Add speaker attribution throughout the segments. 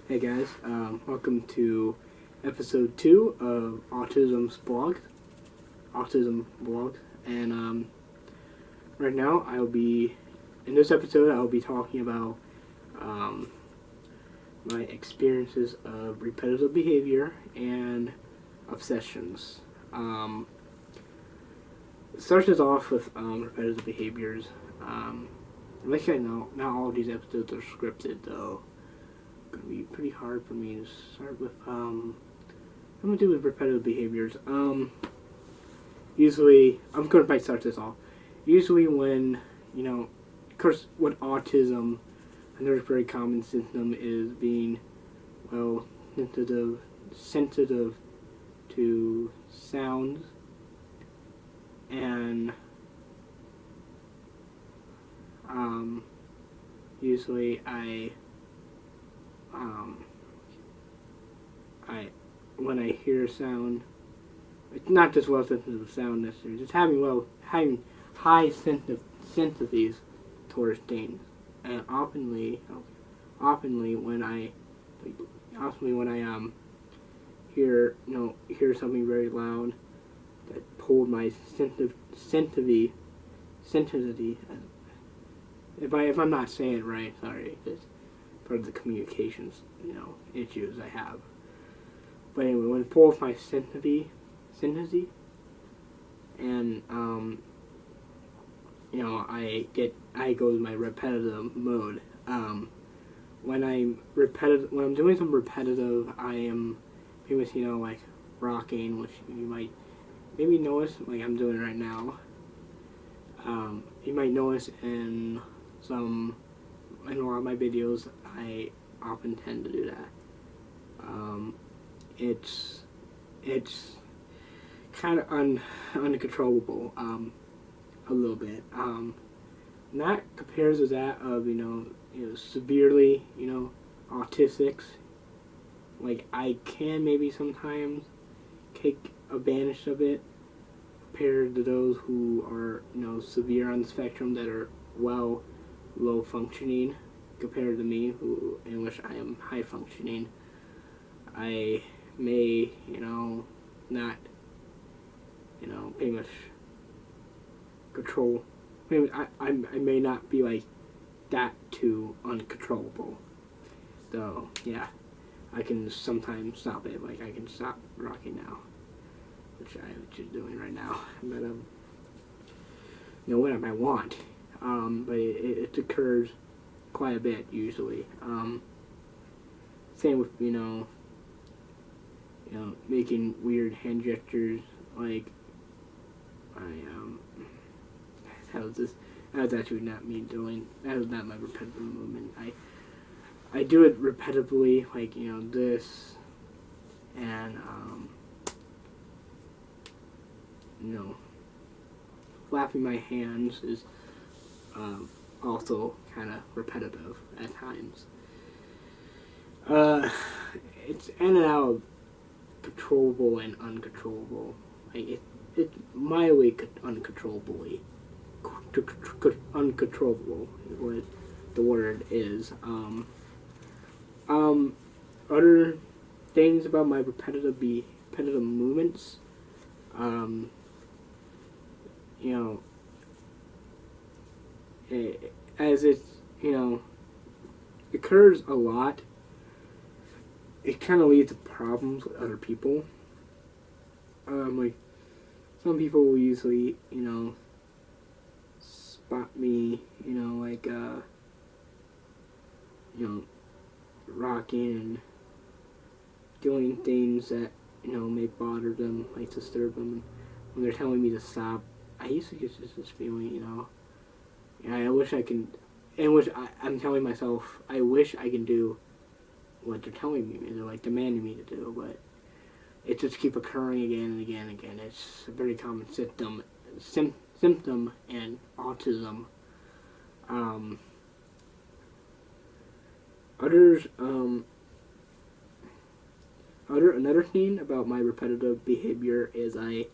Speaker 1: Hey guys, welcome to episode 2 of Autism Vlogs, and right now in this episode I'll be talking about my experiences of repetitive behavior and obsessions. It starts us off with repetitive behaviors. Like I know, not all of these episodes are scripted though. Gonna be pretty hard for me to start with. I'm gonna do with repetitive behaviors. Usually, I'm gonna start this off. Usually, when of course, with autism, another very common symptom is being, well, sensitive to sounds, and usually when I hear a sound, it's not just well sensitive to sound necessarily, just having high sensitivities towards things, and oftenly when I hear something very loud that pulled my sensitivity. If I'm not saying it right, sorry, it's part of the communications issues I have. But anyway, when it pulls my sensitivity, and I go to my repetitive mode. When I'm doing some repetitive, I am famous, like rocking, which you might maybe notice, like I'm doing right now. You might notice in a lot of my videos, I often tend to do that. It's kind of uncontrollable, a little bit. Not compared to that of severely autistics. Like I can maybe sometimes take advantage of it, compared to those who are severe on the spectrum that are low functioning, compared to me in which I am high functioning. I may not pretty much control. Maybe I may not be like that too uncontrollable. So yeah, I can sometimes stop it. Like I can stop rocking now, which I'm just doing right now. But when I want. But it occurs quite a bit usually. Same with making weird hand gestures, like that was actually not me doing. That was not my repetitive movement. I do it repetitively, like this, and flapping my hands is also kind of repetitive at times. It's in and out of controllable and uncontrollable. Like it mildly uncontrollable is what the word is. Other things about my repetitive movements, as it occurs a lot, it kind of leads to problems with other people. Like some people will usually spot me like rocking and doing things that may bother them, like disturb them. When they're telling me to stop, I used to get this feeling, I wish I can, in which I'm telling myself, I wish I can do what they're telling me, they're like demanding me to do, but it just keep occurring again and again and again. It's a very common symptom in autism. Another thing about my repetitive behavior is I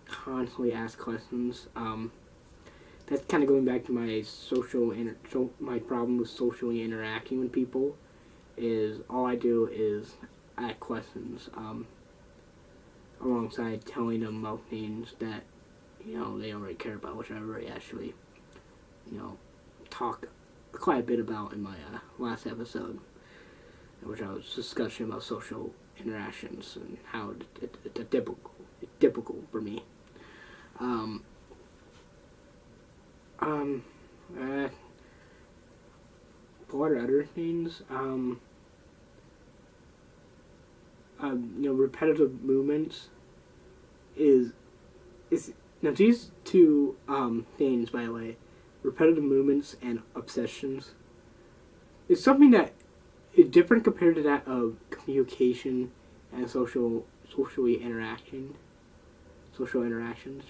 Speaker 1: constantly ask questions. That's kind of going back to my my problem with socially interacting with people. is all I do is ask questions alongside telling them about things that they don't really care about, which I already actually talked quite a bit about in my last episode, which I was discussing about social interactions and how it's difficult for me. What other things? Repetitive movements is now these two things, by the way, repetitive movements and obsessions, is something that is different compared to that of communication and social interactions,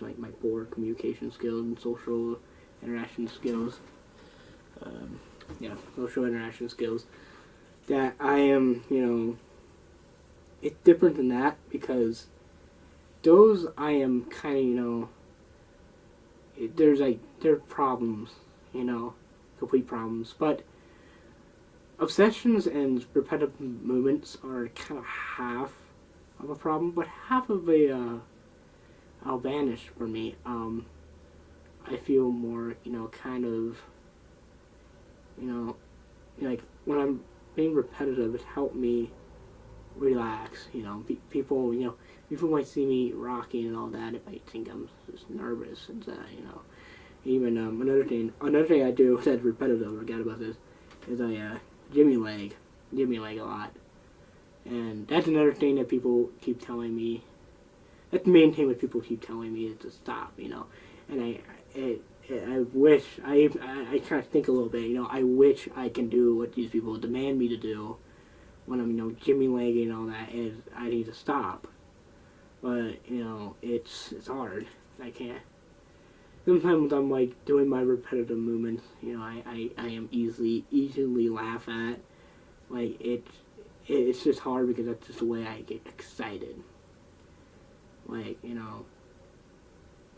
Speaker 1: like my poor communication skills and social interaction skills. Social interaction skills. That I am, it's different than that because those I am kind of, there are problems, complete problems. But obsessions and repetitive movements are kind of half of a problem, but half of a I'll vanish for me. I feel more, kind of, like when I'm being repetitive, it helped me relax. People, people might see me rocking and all that. It might think I'm just nervous and Even another thing I do that's repetitive. I forgot about this. Is I Jimmy leg a lot, and that's another thing that people keep telling me. That's the main thing that people keep telling me is to stop. And I wish I kind of think a little bit. I wish I can do what these people demand me to do when I'm Jimmy legging and all that. Is I need to stop, but it's hard. I can't. Sometimes I'm like doing my repetitive movements. I am easily laugh at. Like it's just hard because that's just the way I get excited. Like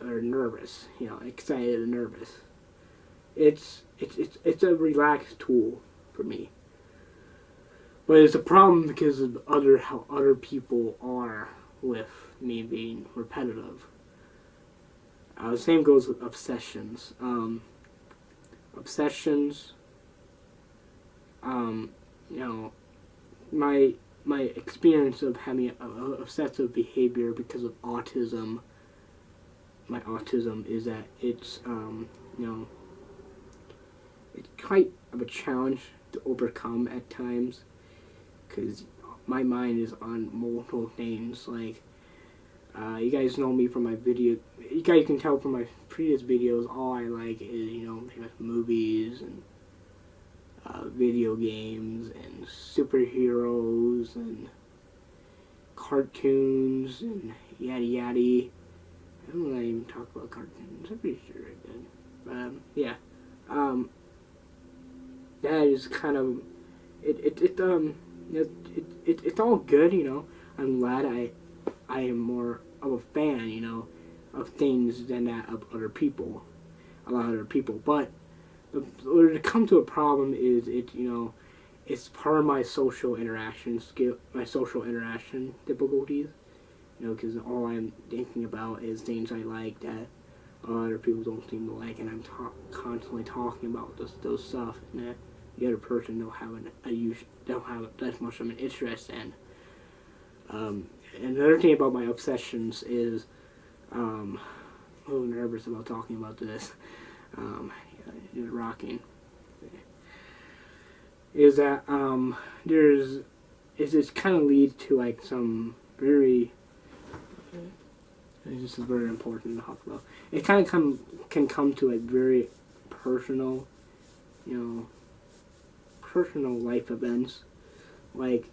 Speaker 1: or nervous. Excited and nervous. It's a relaxed tool for me. But it's a problem because of how other people are with me being repetitive. The same goes with obsessions. Obsessions. My experience of having obsessive behavior because of autism. My autism is that it's it's quite of a challenge to overcome at times because my mind is on multiple things. Like you guys know me from my video. You guys can tell from my previous videos. All I like is movies and video games and superheroes and cartoons and yada yada. I don't really even talk about cartoons. I'm pretty sure I did. But yeah, that is kind of it's all good. I'm glad I am more of a fan, of things than that of other people, a lot of other people. But where to come to a problem is it's part of my social interaction skill, my social interaction difficulties. Because all I'm thinking about is things I like that other people don't seem to like, and I'm constantly talking about those stuff, and that the other person don't have that much of an interest in. And another thing about my obsessions is, I'm a little nervous about talking about this. Just rocking. Is that it kind of leads to like some very. This is very important to talk about. It kind of can come to like very personal, personal life events, like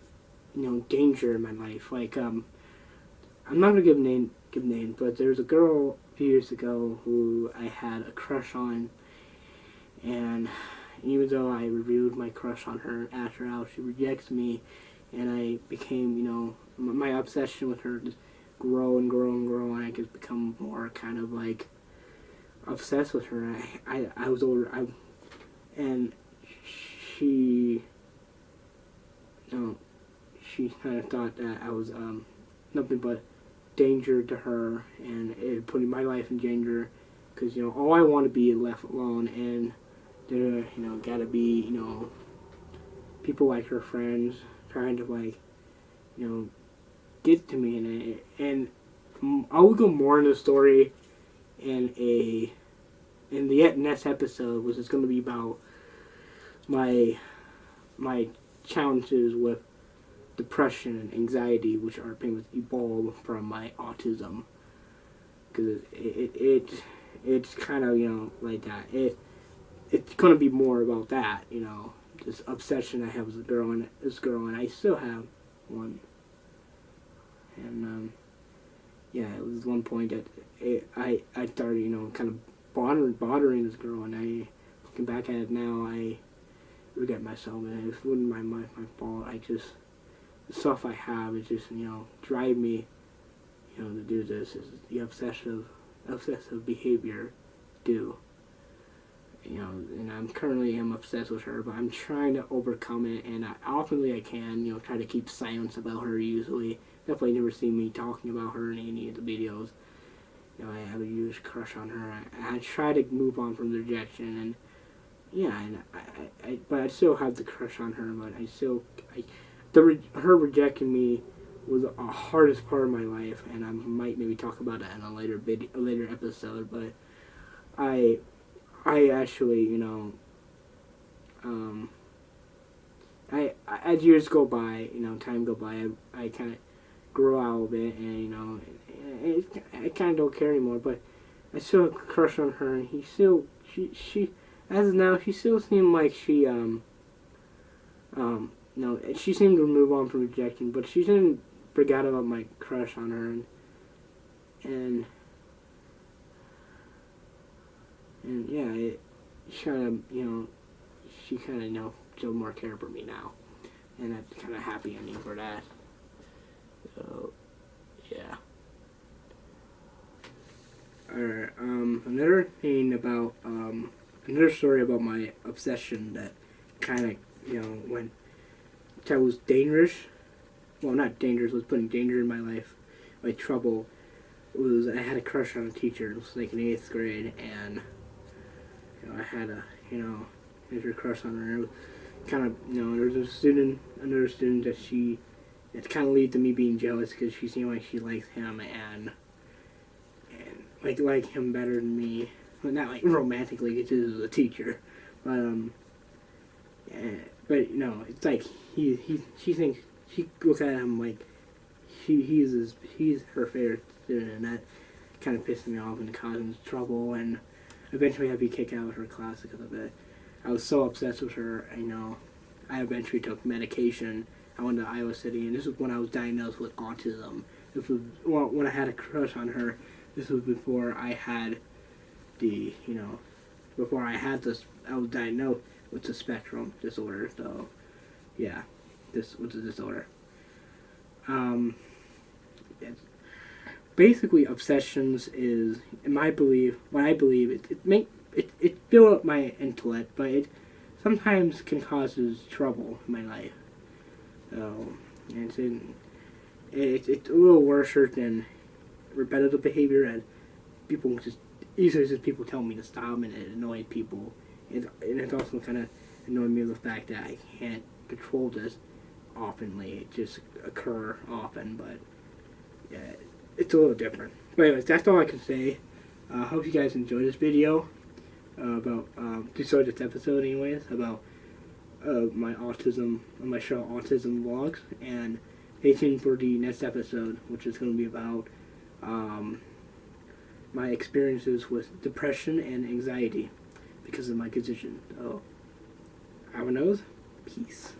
Speaker 1: danger in my life. Like I'm not gonna give names, but there was a girl a few years ago who I had a crush on, and even though I reviewed my crush on her, asked her out, she rejects me, and I became my obsession with her just grow and grow and grow, and I could become more kind of like obsessed with her. I was older, and she she kind of thought that I was nothing but danger to her, and it putting my life in danger, because all I want to be is left alone, and there gotta be people like her friends trying to get to me, and I will go more into the story in the next episode, which is going to be about my challenges with depression and anxiety, which are pretty much evolved from my autism. Because it's kind of like that. It's going to be more about that, this obsession I have with this girl, and I still have one. And yeah, it was one point that I started kind of bothering this girl, and looking back at it now, I regret myself, and it wasn't my fault. The stuff I have is just drive me to do this, is the obsessive behavior do. And I'm currently obsessed with her, but I'm trying to overcome it, and ultimately I can, try to keep silence about her usually. Definitely never see me talking about her in any of the videos. I have a huge crush on her. I try to move on from the rejection, and yeah, and but I still have the crush on her, but her rejecting me was the hardest part of my life, and I might maybe talk about that in a later episode, but I actually, as years go by, time go by, I kind of grow out of it, and I kind of don't care anymore. But I still have a crush on her, and she as of now, she still seemed like she she seemed to move on from rejection, but she didn't forget about my crush on her, and yeah, she kind of showed more care for me now, and I'm kind of happy ending for that. So yeah. Alright, another story about my obsession that kind of, that was dangerous. Well, not dangerous, was putting danger in my life, my trouble, was I had a crush on a teacher. It was like in 8th grade, and I had a major crush on her. It was kind of there was another student that it kind of led to me being jealous, because she seemed like she liked him and like him better than me, but not like romantically, because this is a teacher, but it's like she thinks, she looks at him like he's her favorite student, and that kind of pissed me off and caused trouble, and eventually I'd be kicked out of her class because of it. I was so obsessed with her, I eventually took medication. I went to Iowa City, and this was when I was diagnosed with autism. This was when I had a crush on her. This was before I had I was diagnosed with the spectrum disorder. So yeah, this was a disorder. Basically, obsessions is, in my belief, what I believe, it build up my intellect, but it sometimes can cause trouble in my life. So it's a little worse than repetitive behavior, and people people tell me to stop, and it annoys people. And it's also kind of annoying me with the fact that I can't control this oftenly. It just occur often, but yeah, it's a little different. But anyways, that's all I can say. I hope you guys enjoyed this video about this episode anyways, about my autism, my show Autism Vlogs, and stay tuned for the next episode, which is going to be about my experiences with depression and anxiety because of my condition. So, have a nose. Peace.